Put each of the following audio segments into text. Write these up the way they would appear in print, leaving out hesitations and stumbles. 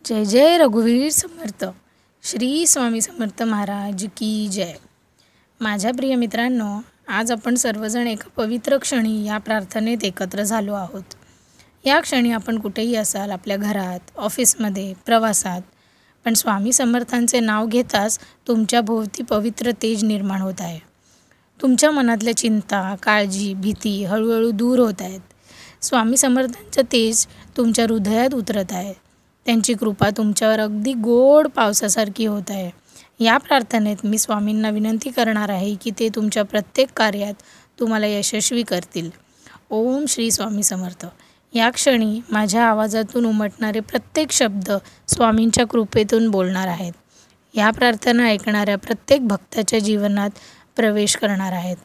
जय जय रघुवीर समर्थ. श्री स्वामी समर्थ महाराज की जय. माझ्या प्रिय मित्रांनो, आज आपण सर्वजण एका पवित्र क्षणी या प्रार्थनेत एकत्र झालो आहोत. या क्षणी आपण कुठेही असाल, आपल्या घरात, ऑफिसमध्ये, प्रवासात, पण स्वामी समर्थांचे नाव घेताच तुमच्या भोवती पवित्र तेज निर्माण होत आहे. तुमच्या मनातल्या चिंता, काळजी, भीती हळूहळू दूर होत आहेत. स्वामी समर्थांचं तेज तुमच्या हृदयात उतरत आहे. त्यांची कृपा तुमच्यावर अगदी गोड पावसासारखी होत आहे. या प्रार्थनेत मी स्वामींना विनंती करणार आहे की ते तुमच्या प्रत्येक कार्यात तुम्हाला यशस्वी करतील. ओम श्री स्वामी समर्थ. या क्षणी माझ्या आवाजातून उमटणारे प्रत्येक शब्द स्वामींच्या कृपेतून बोलणार आहेत. या प्रार्थना ऐकणाऱ्या प्रत्येक भक्ताच्या जीवनात प्रवेश करणार आहेत.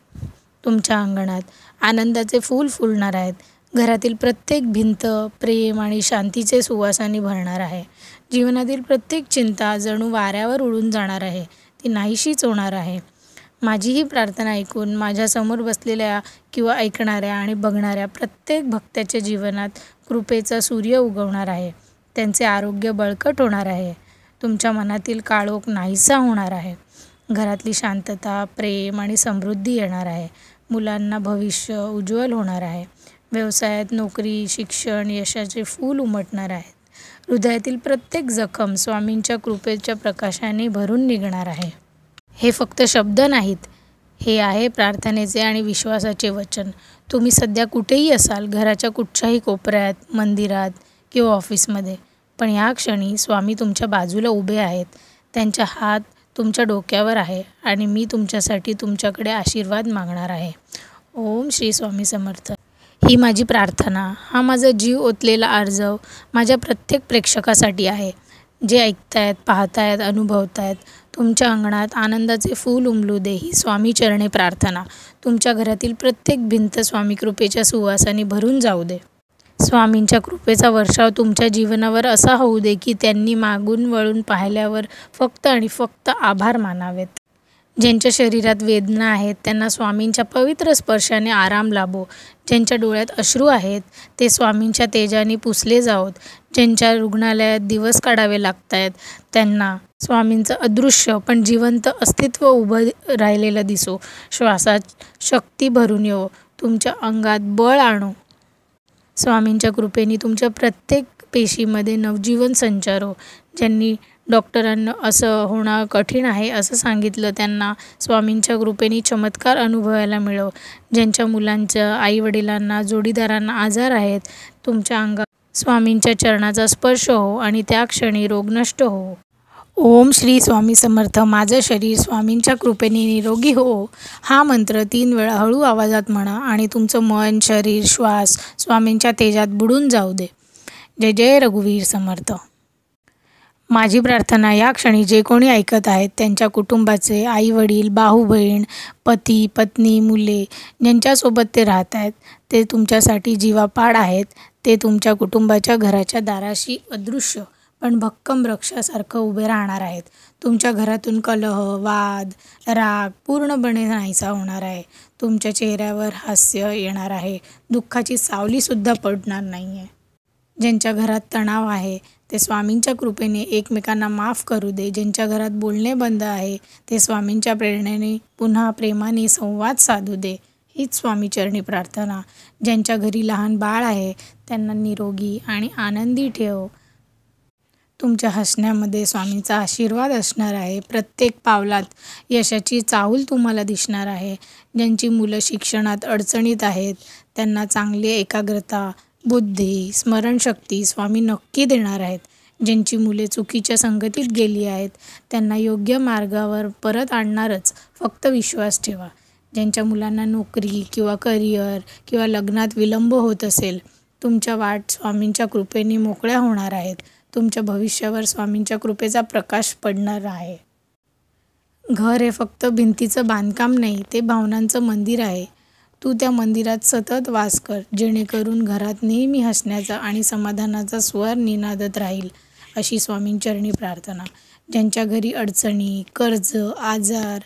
तुमच्या अंगणात आनंदाचे फूल फुलणार आहेत. घरातील प्रत्येक भिंत प्रेम आणि शांतीचे सुवासाने भरणार आहे. जीवनातील प्रत्येक चिंता जणू वाऱ्यावर उडून जाणार आहे, ती नाहीशीच होणार आहे. माझी ही प्रार्थना ऐकून माझ्यासमोर बसलेल्या किंवा ऐकणाऱ्या आणि बघणाऱ्या प्रत्येक भक्ताच्या जीवनात कृपेचा सूर्य उगवणार आहे. त्यांचे आरोग्य बळकट होणार आहे. तुमच्या मनातील काळोख नाहीसा होणार आहे. घरातली शांतता, प्रेम आणि समृद्धी येणार आहे. मुलांना भविष्य उज्ज्वल होणार आहे. व्यवसायात नोकरी, शिक्षण, यशाचे फूल उमटणार आहेत. हृदयातील प्रत्येक जखम स्वामींच्या कृपेच्या प्रकाशाने भरून निघणार आहे. हे फक्त शब्द नाहीत, हे आहे प्रार्थनेचे आणि विश्वासाचे वचन. तुम्ही सध्या कुठेही असाल, घराच्या कुठच्याही कोपऱ्यात, मंदिरात किंवा ऑफिसमध्ये, पण या क्षणी स्वामी तुमच्या बाजूला उभे आहेत. त्यांचा हात तुमच्या डोक्यावर आहे आणि मी तुमच्यासाठी तुमच्याकडे आशीर्वाद मागणार आहे. ओम श्री स्वामी समर्थ. ही माझी प्रार्थना, हा माझा जीव ओतलेला आर्जव माझ्या प्रत्येक प्रेक्षकासाठी आहे, जे ऐकतायत, पाहतायत, अनुभवतायत. तुमच्या अंगणात आनंदाचे फूल उमलू दे. ही स्वामी चरणी प्रार्थना. तुमच्या घरातील प्रत्येक भिंत स्वामी कृपेच्या सुवासाने भरून जाऊ दे. स्वामींच्या कृपेचा वर्षाव तुमच्या जीवनावर असा होऊ दे की त्यांनी मागून वळून पाहिल्यावर फक्त आणि फक्त आभार मानावेत. ज्यांच्या शरीरात वेदना आहेत त्यांना स्वामींच्या पवित्र स्पर्शाने आराम लाभो. ज्यांच्या डोळ्यात अश्रू आहेत ते स्वामींच्या तेजाने पुसले जावोत. ज्यांच्या रुग्णालयात दिवस काढावे लागत आहेत त्यांना स्वामींचं अदृश्य पण जिवंत अस्तित्व उभं राहिलेलं दिसो. श्वासात शक्ती भरून येवो. तुमच्या अंगात बळ आणो. स्वामींच्या कृपेने तुमच्या प्रत्येक पेशीमध्ये नवजीवन संचारो. ज्यांनी डॉक्टरांना असं होणं कठीण आहे असं सांगितलं, त्यांना स्वामींच्या कृपेने चमत्कार अनुभवायला मिळो. ज्यांच्या मुलांच्या, आईवडिलांना, जोडीदारांना आजार आहेत, तुमच्या अंगात स्वामींच्या चरणाचा स्पर्श हो आणि त्या क्षणी रोग नष्ट हो. ओम श्री स्वामी समर्थ. माझं शरीर स्वामींच्या कृपेने निरोगी हो. हा मंत्र 3 वेळा हळू आवाजात म्हणा आणि तुमचं मन, शरीर, श्वास स्वामींच्या तेजात बुडून जाऊ दे. जय जय रघुवीर समर्थ. माझी प्रार्थना, या क्षणी जे कोणी ऐकत आहेत त्यांच्या कुटुंबाचे, आई वडील, भाऊ बहीण, पती पत्नी, मुले, ज्यांच्यासोबत ते राहत आहेत ते तुमच्यासाठी जीवापाड आहेत. ते तुमच्या कुटुंबाच्या घराच्या दाराशी अदृश्य पण भक्कम वृक्षासारखं उभे राहणार आहेत. तुमच्या घरातून कलह, वाद, राग पूर्णपणे नाहीसा होणार आहे. तुमच्या चेहऱ्यावर हास्य येणार आहे. दुःखाची सावलीसुद्धा पडणार नाही आहे. ज्यांच्या घरात तणाव आहे ते स्वामींच्या कृपेने एकमेकांना माफ करू दे. ज्यांच्या घरात बोलणे बंद आहे ते स्वामींच्या प्रेरणेने पुन्हा प्रेमाने संवाद साधू दे. हीच स्वामी चरणी प्रार्थना. ज्यांच्या घरी लहान बाळ आहे त्यांना निरोगी आणि आनंदी ठेव. तुमच्या हसण्यामध्ये स्वामींचा आशीर्वाद असणार आहे. प्रत्येक पावलात यशाची चाहूल तुम्हाला दिसणार आहे. ज्यांची मुलं शिक्षणात अडचणीत आहेत त्यांना चांगली एकाग्रता, बुद्धी, स्मरणशक्ती स्वामी नक्की देणार आहेत. ज्यांची मुले चुकीच्या संगतीत गेली आहेत त्यांना योग्य मार्गावर परत आणणारच, फक्त विश्वास ठेवा. ज्यांच्या मुलांना नोकरी किंवा करिअर किंवा लग्नात विलंब होत असेल, तुमच्या वाट स्वामींच्या कृपेने मोकळ्या होणार आहेत. तुमच्या भविष्यावर स्वामींच्या कृपेचा प्रकाश पडणार आहे. घर हे फक्त भिंतीचं बांधकाम नाही, ते भावनांचं मंदिर आहे. तू त्या मंदिरात सतत वास कर, जेणेकरून घरात नेहमी हसण्याचा आणि समाधानाचा स्वर निनादत राहील. अशी स्वामींचरणी प्रार्थना. ज्यांच्या घरी अडचणी, कर्ज, आजार,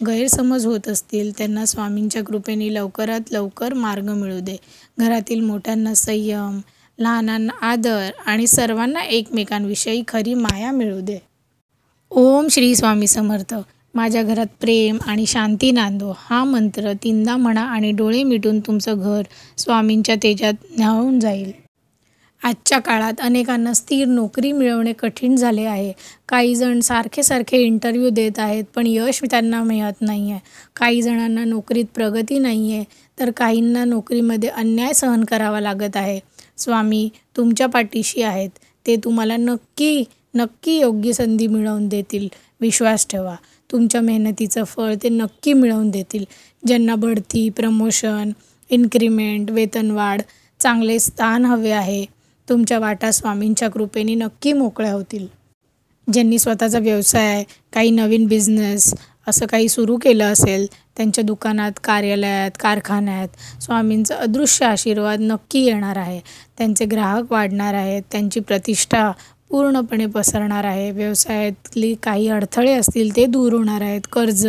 गैरसमज होत असतील त्यांना स्वामींच्या कृपेने लवकरात लवकर मार्ग मिळू दे. घरातील मोठ्यांना संयम, लहानांना आदर आणि सर्वांना एकमेकांविषयी खरी माया मिळू दे. ओम श्री स्वामी समर्थ. माझ्या घरात प्रेम आणि शांती नांदो हा मंत्र तीनदा म्हणा आणि डोळे मिटून तुमचं घर स्वामींच्या तेजात न्हाऊन जाईल. आजच्या काळात अनेकांना स्थिर नोकरी मिळवणे कठीण झाले आहे. काही जण सारखे इंटरव्ह्यू देत आहेत पण यश त्यांना मिळत नाही आहे. काही जणांना नोकरीत प्रगती नाही आहे तर काहींना नोकरीमध्ये अन्याय सहन करावा लागत आहे. स्वामी तुमच्या पाठीशी आहेत. ते तुम्हाला नक्की योग्य संधी मिळवून देतील. विश्वास ठेवा. तुमच्या मेहनतीचं फळ ते नक्की मिळवून देतील. ज्यांना बढती, प्रमोशन, इन्क्रिमेंट, वेतनवाढ, चांगले स्थान हवे आहे तुमच्या वाटा स्वामींच्या कृपेने नक्की मोकळ्या होतील. ज्यांनी स्वतःचा व्यवसाय, काही नवीन बिझनेस असं काही सुरू केलं असेल त्यांच्या दुकानात, कार्यालयात, कारखान्यात स्वामींचा अदृश्य आशीर्वाद नक्की येणार आहे. त्यांचे ग्राहक वाढणार आहेत. त्यांची प्रतिष्ठा पूर्णपणे पसरणार आहे. व्यवसायातली काही अडथळे असतील ते दूर होणार आहेत. कर्ज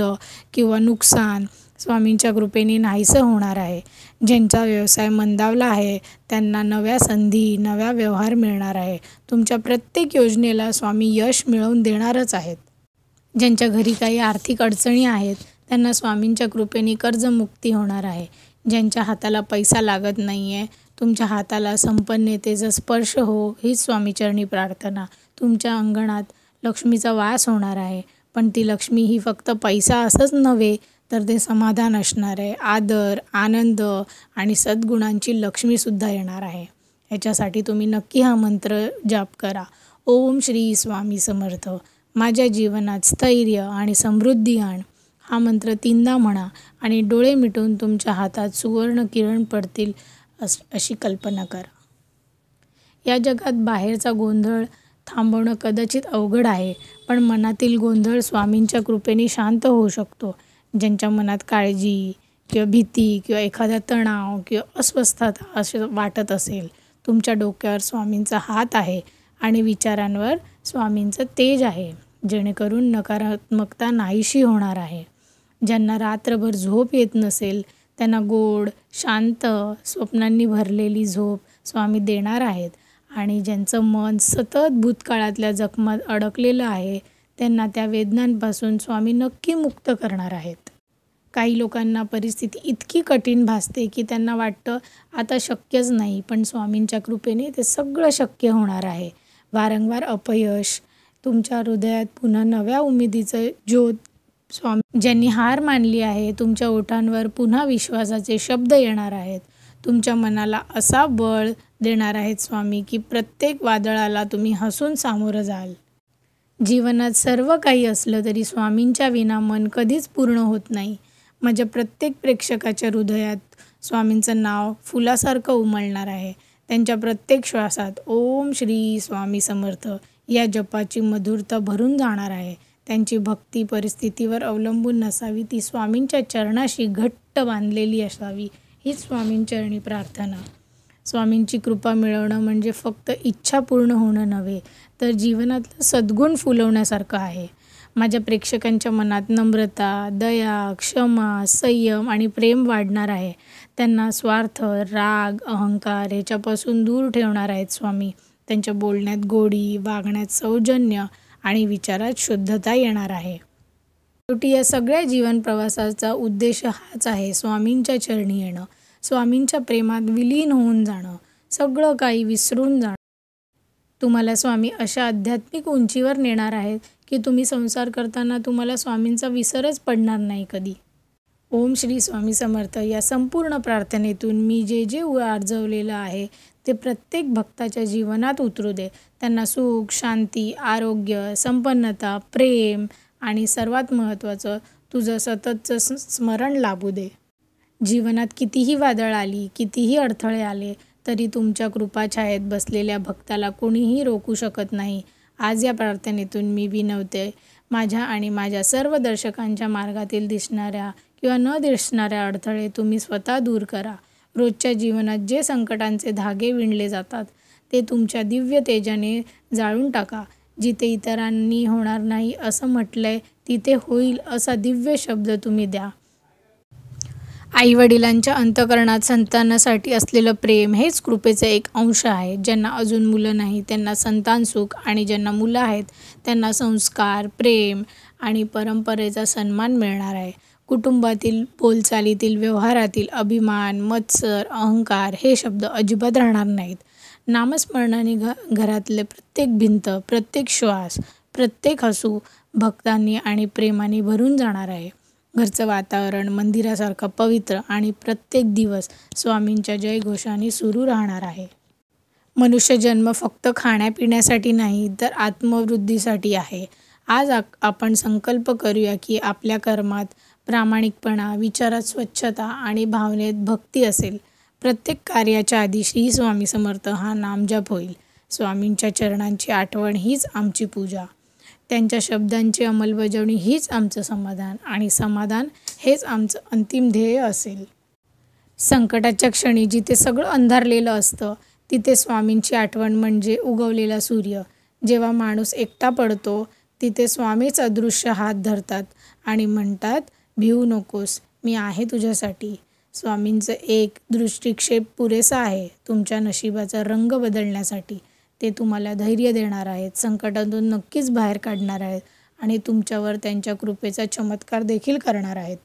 किंवा नुकसान स्वामींच्या कृपेने नाहीसं होणार आहे. ज्यांचा व्यवसाय मंदावला आहे त्यांना नव्या संधी, नवा व्यवहार मिळणार आहे. तुमच्या प्रत्येक योजनेला स्वामी यश मिळवून देणारच आहेत. ज्यांच्या घरी काही आर्थिक अडचणी आहेत त्यांना स्वामींच्या कृपेने कर्जमुक्ती होणार आहे. ज्यांच्या हाताला पैसा लागत नाही आहे तुमच्या हाताला संपन्नतेचा स्पर्श हो हीच स्वामीचरणी प्रार्थना. तुमच्या अंगणात लक्ष्मीचा वास होणार आहे. पण ती लक्ष्मी ही फक्त पैसा असंच नव्हे तर ते समाधान असणार आहे. आदर, आनंद आणि सद्गुणांची लक्ष्मीसुद्धा येणार आहे. याच्यासाठी तुम्ही नक्की हा मंत्र जाप करा. ओम श्री स्वामी समर्थ. माझ्या जीवनात स्थैर्य आणि समृद्धी आण हा मंत्र तीनदा म्हणा आणि डोळे मिटून तुमच्या हातात सुवर्ण किरण पडतील अशी कल्पना करा. या जगात बाहेरचा गोंधळ थांबवणं कदाचित अवघड आहे पण मनातील गोंधळ स्वामींच्या कृपेने शांत होऊ शकतो. ज्यांच्या मनात काळजी किंवा भीती किंवा एखादा तणाव किंवा अस्वस्थता असं वाटत असेल तुमच्या डोक्यावर स्वामींचा हात आहे आणि विचारांवर स्वामींचं तेज आहे जेणेकरून नकारात्मकता नाहीशी होणार आहे. ज्यांना रात्रभर झोप येत नसेल त्यांना गोड, शांत, स्वप्नांनी भरलेली झोप स्वामी देणार आहेत. आणि ज्यांचं मन सतत भूतकाळातल्या जखमात अडकलेलं आहे त्यांना त्या वेदनांपासून स्वामी नक्की मुक्त करणार आहेत. काही लोकांना परिस्थिती इतकी कठीण भासते की त्यांना वाटतं आता शक्यच नाही पण स्वामींच्या कृपेने ते सगळं शक्य होणार आहे. वारंवार अपयश, तुमच्या हृदयात पुन्हा नव्या उमेदीचं ज्योत स्वामी. ज्यांनी हार मानली आहे तुमच्या ओठांवर पुन्हा विश्वासाचे शब्द येणार आहेत. तुमच्या मनाला असा बळ देणार आहेत स्वामी की प्रत्येक वादळाला तुम्ही हसून सामोरं जाल. जीवनात सर्व काही असलं तरी स्वामींच्या विना मन कधीच पूर्ण होत नाही. माझ्या प्रत्येक प्रेक्षकाच्या हृदयात स्वामींचं नाव फुलासारखं उमलणार आहे. त्यांच्या प्रत्येक श्वासात ओम श्री स्वामी समर्थ या जपाची मधुरता भरून जाणार आहे. त्यांची भक्ती परिस्थितीवर अवलंबून नसावी, ती स्वामींच्या चरणाशी घट्ट बांधलेली असावी हीच स्वामींचरणी प्रार्थना. स्वामींची कृपा मिळवणं म्हणजे फक्त इच्छा पूर्ण होणं नव्हे तर जीवनातलं सद्गुण फुलवण्यासारखं आहे. माझ्या प्रेक्षकांच्या मनात नम्रता, दया, क्षमा, संयम आणि प्रेम वाढणार आहे. त्यांना स्वार्थ, राग, अहंकार याच्यापासून दूर ठेवणार आहेत स्वामी. त्यांच्या बोलण्यात गोडी, वागण्यात सौजन्य आणि विचारात शुद्धता येणार आहे. शेवटी या सगळ्या जीवन प्रवासाचा उद्देश हाच आहे, स्वामींच्या चरणी येणं, स्वामींच्या प्रेमात विलीन होऊन जाणं, सगळं काही विसरून जाणं. तुम्हाला स्वामी अशा आध्यात्मिक उंचीवर नेणार आहेत की तुम्ही संसार करताना तुम्हाला स्वामींचा विसरच पडणार नाही कधी. ओम श्री स्वामी समर्थ. या संपूर्ण प्रार्थनेतून मी जे आर्जवलेलं आहे ते प्रत्येक भक्ताच्या जीवनात उतरू दे. त्यांना सुख, शांती, आरोग्य, संपन्नता, प्रेम आणि सर्वात महत्त्वाचं तुझं सततचं स्मरण लाभू दे. जीवनात कितीही वादळ आली, कितीही अडथळे आले तरी तुमच्या कृपाछायेत बसलेल्या भक्ताला कोणीही रोखू शकत नाही. आज या प्रार्थनेतून मी विनवते, माझ्या आणि माझ्या सर्व दर्शकांच्या मार्गातील दिसणाऱ्या किंवा न दिसणाऱ्या अडथळे तुम्ही स्वतः दूर करा. रोजच्या जीवनात जे संकटांचे धागे विणले जातात ते तुमच्या दिव्य तेजाने जाळून टाका. जिथे इतरांनी होणार नाही असं म्हटलंय तिथे होईल असा दिव्य शब्द तुम्ही द्या. आईवडिलांच्या अंतःकरणात संतानासाठी असलेलं प्रेम हेच कृपेचे एक अंश आहे. ज्यांना अजून मुलं नाही त्यांना संतान सुख आणि ज्यांना मुलं आहेत त्यांना संस्कार, प्रेम आणि परंपरेचा सन्मान मिळणार आहे. कुटुंबातील बोलचालीतील, व्यवहारातील अभिमान, मत्सर, अहंकार हे शब्द अजिबात राहणार नाहीत. नामस्मरणाने घरातले प्रत्येक भिंत, प्रत्येक श्वास, प्रत्येक हसू भक्तांनी आणि प्रेमाने भरून जाणार आहे. घरचं वातावरण मंदिरासारखं पवित्र आणि प्रत्येक दिवस स्वामींच्या जयघोषाने सुरू राहणार आहे. मनुष्य जन्म फक्त खाण्यापिण्यासाठी नाही तर आत्मवृद्धीसाठी आहे. आज आपण संकल्प करूया की आपल्या कर्मात प्रामाणिकपणा, विचारात स्वच्छता आणि भावनेत भक्ती असेल. प्रत्येक कार्याच्या आधी श्री स्वामी समर्थ हा नामजप होईल. स्वामींच्या चरणांची आठवण हीच आमची पूजा. त्यांच्या शब्दांची अंमलबजावणी हीच आमचं समाधान आणि समाधान हेच आमचं अंतिम ध्येय असेल. संकटाच्या क्षणी जिथे सगळं अंधारलेलं असतं तिथे स्वामींची आठवण म्हणजे उगवलेला सूर्य. जेव्हा माणूस एकटा पडतो तिथे स्वामीच अदृश्य हात धरतात आणि म्हणतात, भिवू नकोस, मी आहे तुझ्यासाठी. स्वामींचं एक दृष्टिक्षेप पुरेसा आहे तुमच्या नशिबाचा रंग बदलण्यासाठी. ते तुम्हाला धैर्य देणार आहेत, संकटातून नक्कीच बाहेर काढणार आहेत आणि तुमच्यावर त्यांच्या कृपेचा चमत्कार देखील करणार आहेत.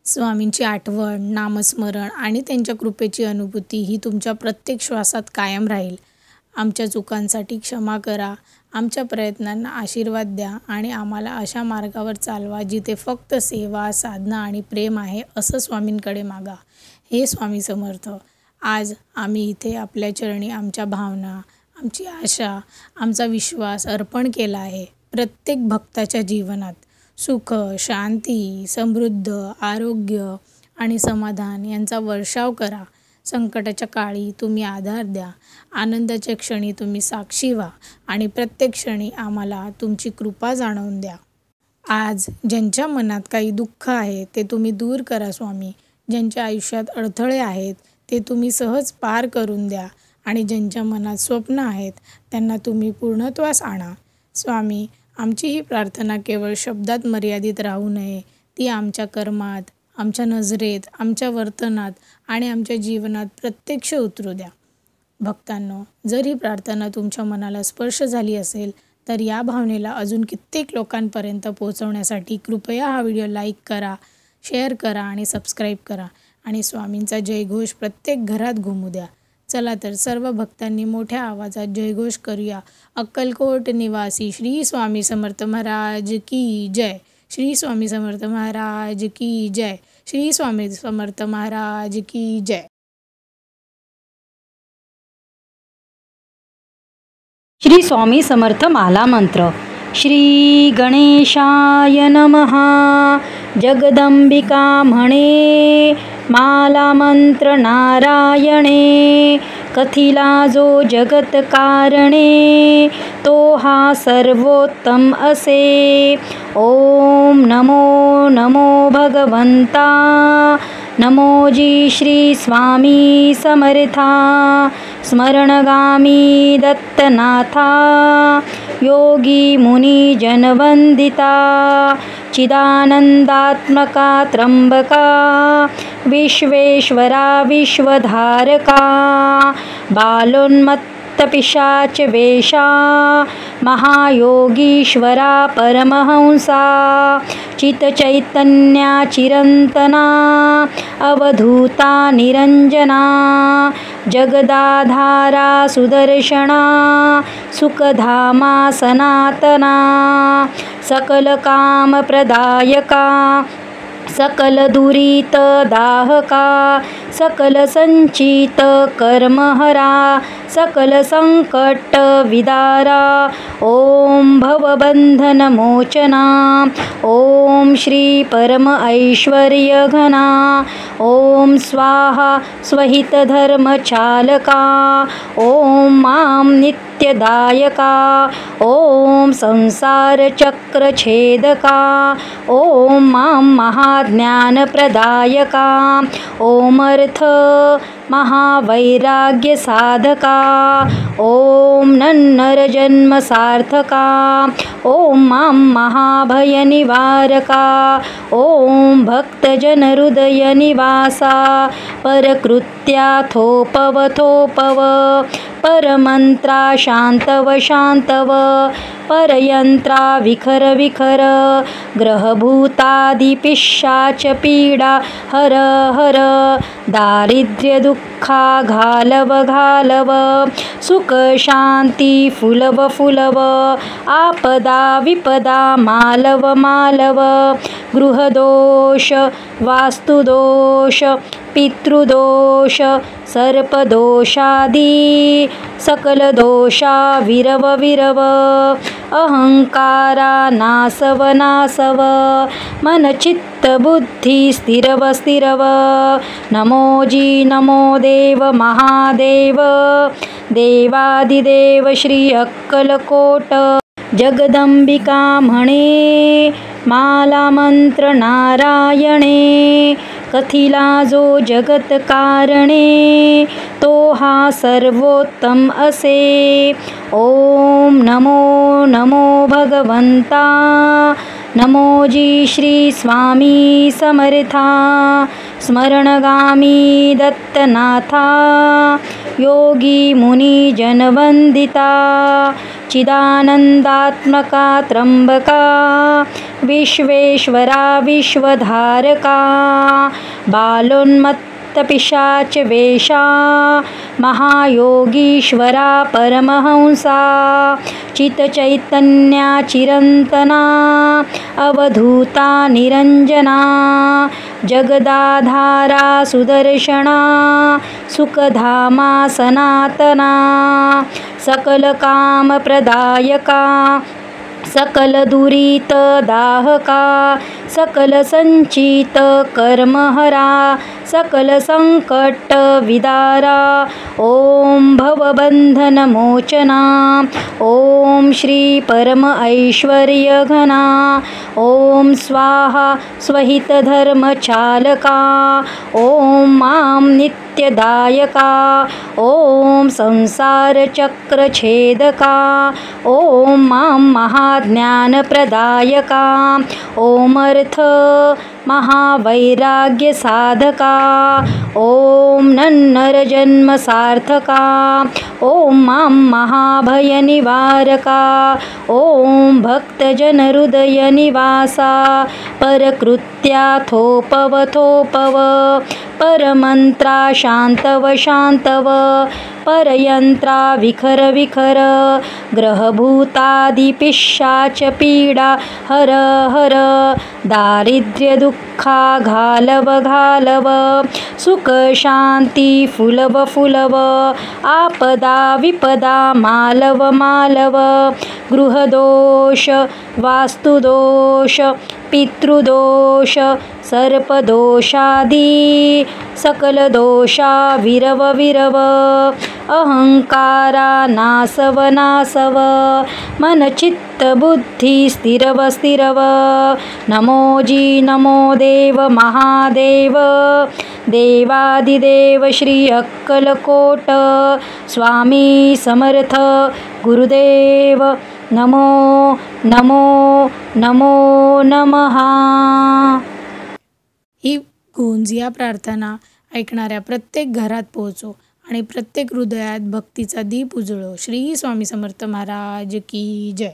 स्वामींची आठवण, नामस्मरण आणि त्यांच्या कृपेची अनुभूती ही तुमच्या प्रत्येक श्वासात कायम राहील. आमच्या चुकांसाठी क्षमा करा, आमच्या प्रयत्नांना आशीर्वाद द्या आणि आम्हाला अशा मार्गावर चालवा जिथे फक्त सेवा, साधना आणि प्रेम आहे असं स्वामींकडे मागा. हे स्वामी समर्थ, आज आम्ही इथे आपल्या चरणी आमच्या भावना, आमची आशा, आमचा विश्वास अर्पण केला आहे. प्रत्येक भक्ताच्या जीवनात सुख, शांती, समृद्ध, आरोग्य आणि समाधान यांचा वर्षाव करा. संकटाच्या काळी तुम्ही आधार द्या, आनंदाच्या क्षणी तुम्ही साक्षी व्हा आणि प्रत्येक क्षणी आम्हाला तुमची कृपा जाणवून द्या. आज ज्यांच्या मनात काही दुःख आहे ते तुम्ही दूर करा स्वामी. ज्यांच्या आयुष्यात अडथळे आहेत ते तुम्ही सहज पार करून द्या आणि ज्यांच्या मनात स्वप्न आहेत त्यांना तुम्ही पूर्णत्वास आणा. स्वामी, आमची ही प्रार्थना केवळ शब्दात मर्यादित राहू नये, ती आमच्या कर्मात, आमच्या नजरेत, आमच्या वर्तनात आणि आमच्या जीवनात प्रत्यक्ष उतरू द्या. भक्तांनो, जर ही प्रार्थना तुमच्या मनाला स्पर्श झाली असेल तर या भावनेला अजून कित्येक लोकांपर्यंत पोहोचवण्यासाठी कृपया हा व्हिडिओ लाईक करा, शेअर करा आणि सबस्क्राईब करा आणि स्वामींचा जयघोष प्रत्येक घरात घुमू द्या. चला तर सर्व भक्तांनी मोठ्या आवाजात जयघोष करूया. अक्कलकोट निवासी श्री स्वामी समर्थ महाराज की जय. श्री स्वामी समर्थ महाराज की जय. श्री स्वामी समर्थ महाराज की जय. श्री स्वामी समर्थ माला मंत्र. श्री गणेशाय नमः. जगदंबिका म्हणे माला मंत्र नारायणे. कथिला जो जगत कारणे तो हा सर्वोत्तम असे. ओम नमो नमो भगवंता. नमोजी श्री स्वामी समर्था. स्मरणगामी दत्तनाथा. योगी मुनी जनवंदिता. चिदानंदात्मका त्र्यंबका. विश्वेश्वरा विश्वधारका. बालोन्मत्त पिशाच वेशा. महायोगीश्वरा परमहंसा. चितचैतन्या चिरंतना. अवधूता निरंजना. जगदाधारा सुदर्शना. सुखधामा सनातना. सकलकामप्रदायका. सकलदुरित दाहका. सकलसंचित कर्महरा. सकलसंकट विदारा. ओम भवबंधनमोचना. ओम श्री परम ऐश्वर्यघना. ओम स्वाहा स्वहितधर्मचालका. ओम मां नित्यदायका. ओम संसारचक्रछेदका. ओम मां महाज्ञानप्रदायका. ओम अर्थ महावैराग्य साधका ओम नन्नर जन्म सार्थका ओम मां महाभय निवारका ओम भक्तजन हृदय निवासा परकृत्या थोपव थोपव परमंत्रा शांतव शांतव परयंत्रा विखर विखर ग्रहभूतादि पिशाच पीडा हर हर दारिद्र्य दुःखा घालव घालव सुख शांती फुलव फुलव आपदा विपदा मालव मालव गृहदोष वास्तुदोष पितृदोष सर्पदोषादी सकल दोषा विरव विरव अहंकारा नासव नासव मन चित्त बुद्धी स्थिरव स्थिरव नमो जी नमो देव महादेव देवादिदेव श्री अक्कलकोट जगदंबिका म्हणे माला मंत्र नारायणे कथिला जो जगत कारणे तो हा सर्वोत्तम असे ओम नमो नमो भगवंता नमो जी श्री स्वामी समर्था स्मरणगामी दत्तनाथा योगी मुनी जनवंदिता चिदानंदात्मका त्र्यंबका विश्वेश्वरा विश्वधारका बालोन्मत्त पिशाच वेशा महायोगीश्वरा परमहंसा चितचैतन्या चिरंतना अवधूता निरंजना जगदाधारा सुदर्शना सुखधामा सनातना सकल काम प्रदायका सकल दुरित दाहका सकल संचित कर्महरा सकल संकट विदारा ओम भवबंधन मोचना ओम श्री परम ऐश्वर्य घना ओम स्वाहा स्वहित धर्म चालका ओम माम नित्यदायका ओम संसार चक्र छेदका ओम माम महाज्ञान प्रदायका ओम अर्थ महावैराग्य साधका ओम नन्नर जन्म सार्थका ओम मां महाभय निवारका ओम भक्तजन हृदय निवासा परकृत्या थोपव थोपव परमंत्रा शांतव शांतव परयंत्रा विखर विखर ग्रहभूतादि पिशाच पीडा हर हर दारिद्र्य दुःखा घालव घालव सुख शांती फुलव फुलव आपदा विपदा मालव मालव गृहदोष वास्तुदोष पितृदोष सर्पदोषादी सकल दोषा विरव विरव अहंकारा नासव नासव मन चित्त बुद्धी स्थिरव स्थिरव नमो जी नमो देव महादेव देवादिदेव श्री अक्कलकोट स्वामी समर्थ गुरुदेव नमो नमो नमो नमः. ही गोंजिया प्रार्थना ऐकणाऱ्या प्रत्येक घरात पोहोचो आणि प्रत्येक हृदयात भक्तीचा दीप उजळो. श्री स्वामी समर्थ महाराज की जय.